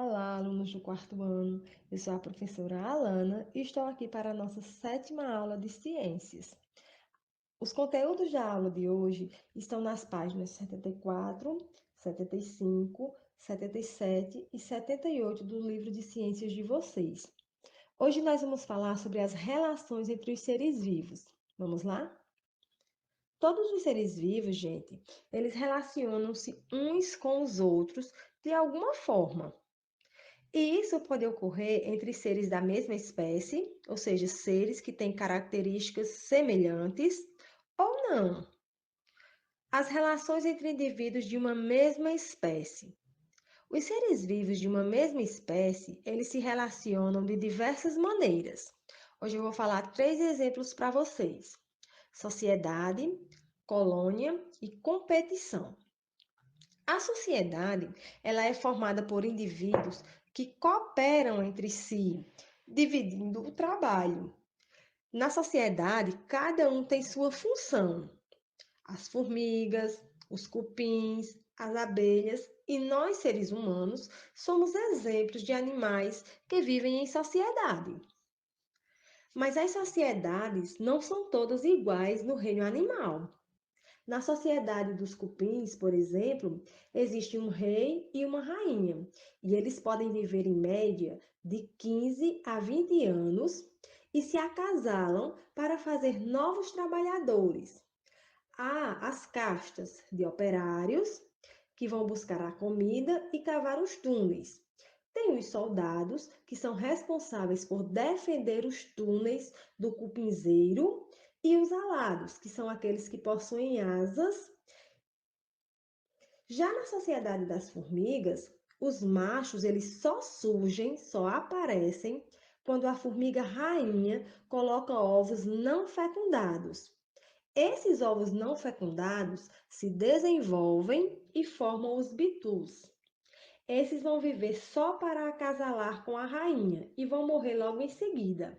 Olá, alunos do quarto ano. Eu sou a professora Alana e estou aqui para a nossa sétima aula de ciências. Os conteúdos da aula de hoje estão nas páginas 74, 75, 77 e 78 do livro de ciências de vocês. Hoje nós vamos falar sobre as relações entre os seres vivos. Vamos lá? Todos os seres vivos, gente, eles relacionam-se uns com os outros de alguma forma. E isso pode ocorrer entre seres da mesma espécie, ou seja, seres que têm características semelhantes, ou não. As relações entre indivíduos de uma mesma espécie. Os seres vivos de uma mesma espécie, eles se relacionam de diversas maneiras. Hoje eu vou falar três exemplos para vocês: sociedade, colônia e competição. A sociedade, ela é formada por indivíduos que cooperam entre si, dividindo o trabalho. Na sociedade, cada um tem sua função. As formigas, os cupins, as abelhas e nós, seres humanos, somos exemplos de animais que vivem em sociedade. Mas as sociedades não são todas iguais no reino animal. Na sociedade dos cupins, por exemplo, existe um rei e uma rainha, e eles podem viver em média de 15 a 20 anos e se acasalam para fazer novos trabalhadores. Há as castas de operários, que vão buscar a comida e cavar os túneis. Tem os soldados, que são responsáveis por defender os túneis do cupinzeiro, e os alados, que são aqueles que possuem asas. Já na sociedade das formigas, os machos eles só surgem, só aparecem quando a formiga rainha coloca ovos não fecundados. Esses ovos não fecundados se desenvolvem e formam os bitus. Esses vão viver só para acasalar com a rainha e vão morrer logo em seguida.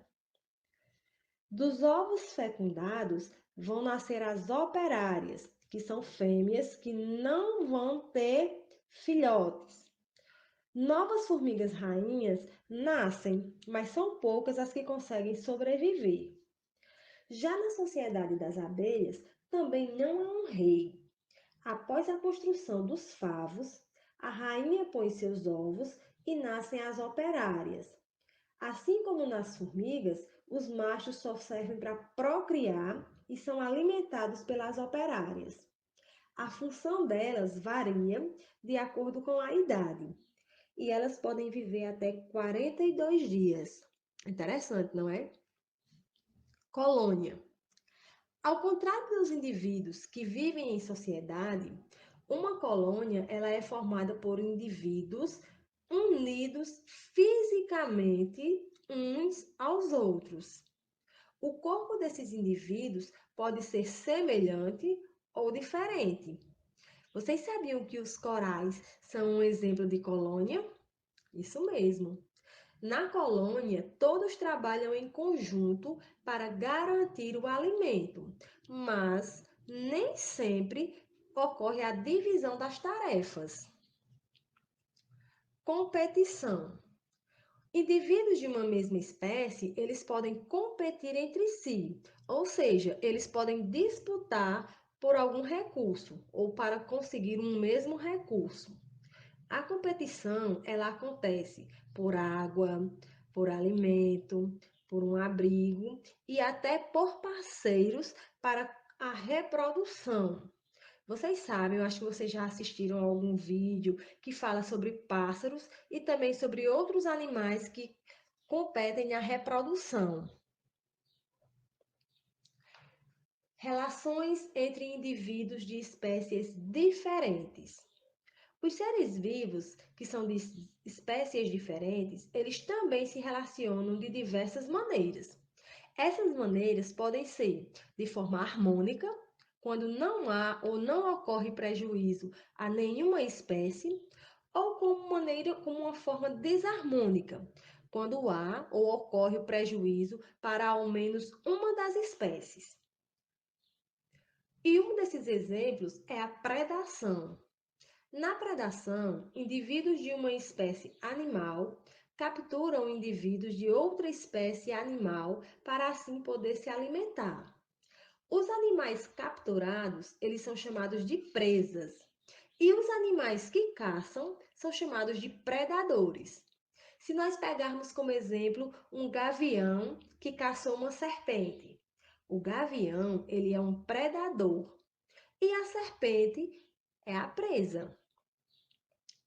Dos ovos fecundados vão nascer as operárias, que são fêmeas que não vão ter filhotes. Novas formigas rainhas nascem, mas são poucas as que conseguem sobreviver. Já na sociedade das abelhas, também não há um rei. Após a construção dos favos, a rainha põe seus ovos e nascem as operárias. Assim como nas formigas, os machos só servem para procriar e são alimentados pelas operárias. A função delas varia de acordo com a idade e elas podem viver até 42 dias. Interessante, não é? Colônia. Ao contrário dos indivíduos que vivem em sociedade, uma colônia ela é formada por indivíduos unidos fisicamente uns aos outros. O corpo desses indivíduos pode ser semelhante ou diferente. Vocês sabiam que os corais são um exemplo de colônia? Isso mesmo. Na colônia, todos trabalham em conjunto para garantir o alimento, mas nem sempre ocorre a divisão das tarefas. Competição. Indivíduos de uma mesma espécie, eles podem competir entre si, ou seja, eles podem disputar por algum recurso ou para conseguir um mesmo recurso. A competição, ela acontece por água, por alimento, por um abrigo e até por parceiros para a reprodução. Vocês sabem, eu acho que vocês já assistiram a algum vídeo que fala sobre pássaros e também sobre outros animais que competem na reprodução. Relações entre indivíduos de espécies diferentes. Os seres vivos, que são de espécies diferentes, eles também se relacionam de diversas maneiras. Essas maneiras podem ser de forma harmônica, quando não há ou não ocorre prejuízo a nenhuma espécie, ou como uma forma desarmônica, quando há ou ocorre o prejuízo para ao menos uma das espécies. E um desses exemplos é a predação. Na predação, indivíduos de uma espécie animal capturam indivíduos de outra espécie animal para assim poder se alimentar. Os animais capturados, eles são chamados de presas, e os animais que caçam são chamados de predadores. Se nós pegarmos como exemplo um gavião que caçou uma serpente, o gavião, ele é um predador e a serpente é a presa.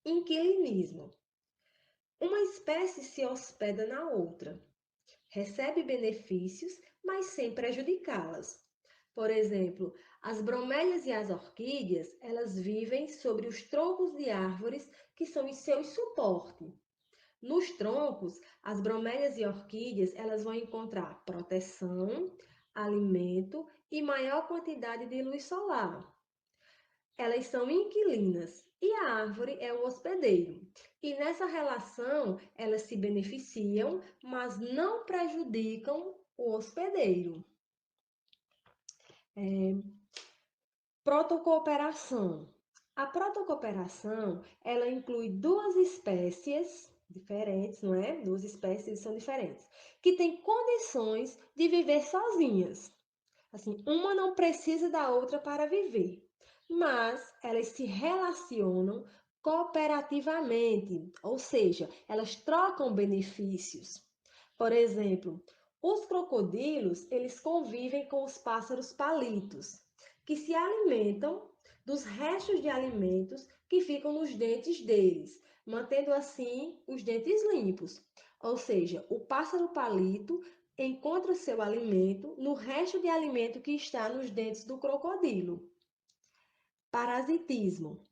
Inquilinismo. Uma espécie se hospeda na outra, recebe benefícios, mas sem prejudicá-las. Por exemplo, as bromélias e as orquídeas, elas vivem sobre os troncos de árvores que são em seu suporte. Nos troncos, as bromélias e orquídeas, elas vão encontrar proteção, alimento e maior quantidade de luz solar. Elas são inquilinas e a árvore é o hospedeiro. E nessa relação, elas se beneficiam, mas não prejudicam o hospedeiro. Protocooperação. A protocooperação, ela inclui duas espécies diferentes, não é? Duas espécies são diferentes, que têm condições de viver sozinhas. Assim, uma não precisa da outra para viver, mas elas se relacionam cooperativamente, ou seja, elas trocam benefícios. Por exemplo, os crocodilos, eles convivem com os pássaros palitos, que se alimentam dos restos de alimentos que ficam nos dentes deles, mantendo assim os dentes limpos. Ou seja, o pássaro palito encontra seu alimento no resto de alimento que está nos dentes do crocodilo. Parasitismo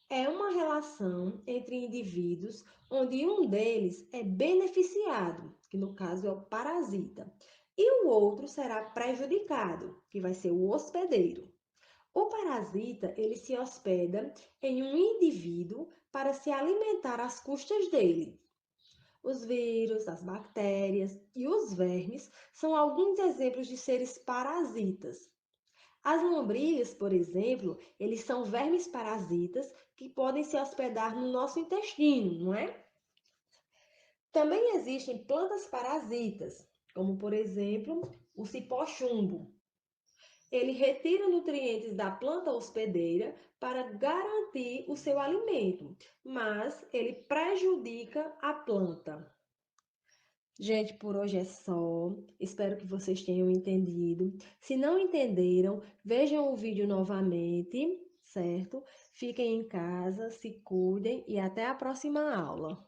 é uma relação entre indivíduos onde um deles é beneficiado, que no caso é o parasita, e o outro será prejudicado, que vai ser o hospedeiro. O parasita, ele se hospeda em um indivíduo para se alimentar às custas dele. Os vírus, as bactérias e os vermes são alguns exemplos de seres parasitas. As lombrigas, por exemplo, eles são vermes parasitas que podem se hospedar no nosso intestino, não é? Também existem plantas parasitas, como por exemplo o cipó-chumbo. Ele retira nutrientes da planta hospedeira para garantir o seu alimento, mas ele prejudica a planta. Gente, por hoje é só. Espero que vocês tenham entendido. Se não entenderam, vejam o vídeo novamente, certo? Fiquem em casa, se cuidem e até a próxima aula.